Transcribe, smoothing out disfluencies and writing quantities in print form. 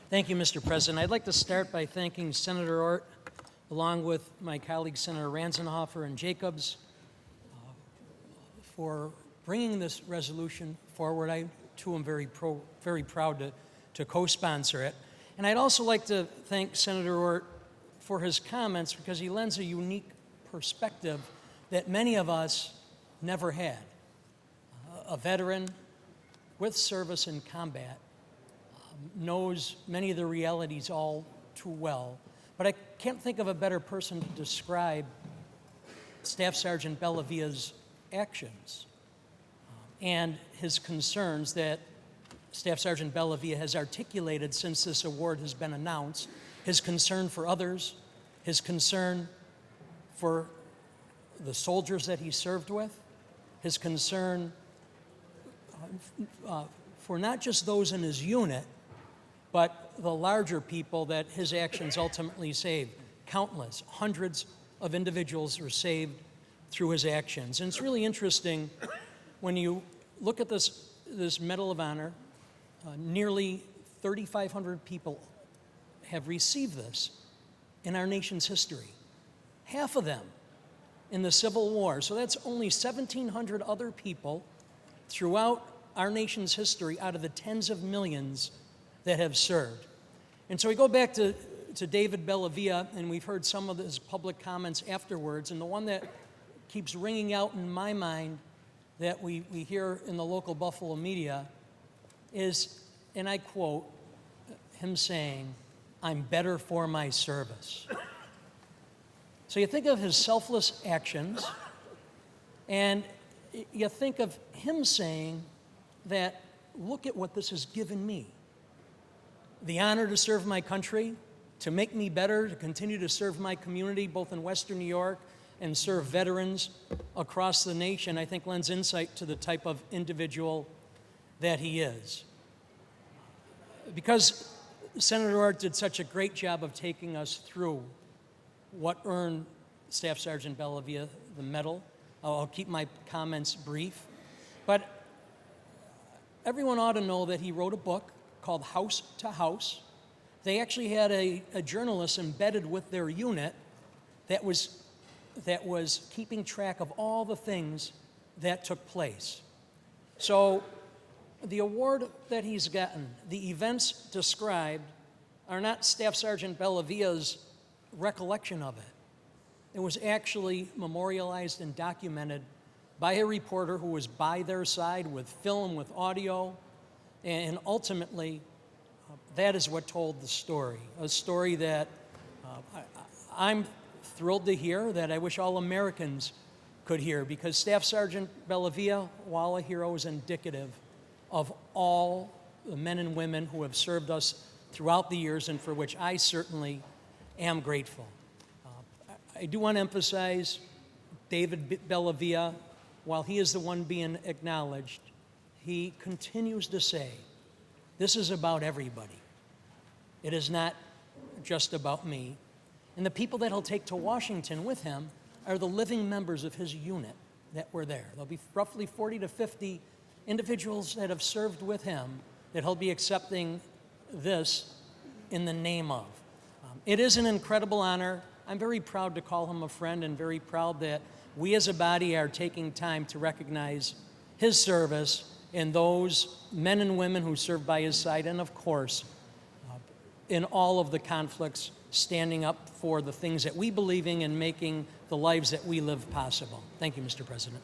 Thank you, Mr. President. I'd like to start by thanking Senator Ort, along with my colleagues Senator Ranzenhofer and Jacobs, for bringing this resolution forward. I, too, am very proud to co-sponsor it. And I'd also like to thank Senator Ort for his comments because he lends a unique perspective that many of us never had. A veteran with service in combat knows many of the realities all too well. But I can't think of a better person to describe Staff Sergeant Bellavia's actions and his concerns that Staff Sergeant Bellavia has articulated since this award has been announced, his concern for others, his concern for the soldiers that he served with, his concern for not just those in his unit, but the larger people that his actions ultimately saved. Countless, hundreds of individuals were saved through his actions. And it's really interesting when you look at this Medal of Honor, nearly 3,500 people have received this in our nation's history. Half of them in the Civil War. So that's only 1,700 other people throughout our nation's history out of the tens of millions that have served. And so we go back to David Bellavia, and we've heard some of his public comments afterwards, and the one that keeps ringing out in my mind that we hear in the local Buffalo media is, and I quote, him saying, "I'm better for my service." So you think of his selfless actions, and you think of him saying that, look at what this has given me. The honor to serve my country, to make me better, to continue to serve my community, both in Western New York and serve veterans across the nation, I think lends insight to the type of individual that he is. Because Senator Ort did such a great job of taking us through what earned Staff Sergeant Bellavia the medal, I'll keep my comments brief, but everyone ought to know that he wrote a book called House to House. They actually had a journalist embedded with their unit that was keeping track of all the things that took place. So the award that he's gotten, the events described, are not Staff Sergeant Bellavia's recollection of it. It was actually memorialized and documented by a reporter who was by their side with film, with audio, and ultimately, that is what told the story. A story that I'm thrilled to hear, that I wish all Americans could hear, because Staff Sergeant Bellavia, while a hero, is indicative of all the men and women who have served us throughout the years and for which I certainly am grateful. I do want to emphasize David Bellavia, while he is the one being acknowledged, he continues to say, this is about everybody. It is not just about me. And the people that he'll take to Washington with him are the living members of his unit that were there. There'll be roughly 40 to 50 individuals that have served with him that he'll be accepting this in the name of. It is an incredible honor. I'm very proud to call him a friend and very proud that we as a body are taking time to recognize his service and those men and women who served by his side, and of course, in all of the conflicts, standing up for the things that we believe in and making the lives that we live possible. Thank you, Mr. President.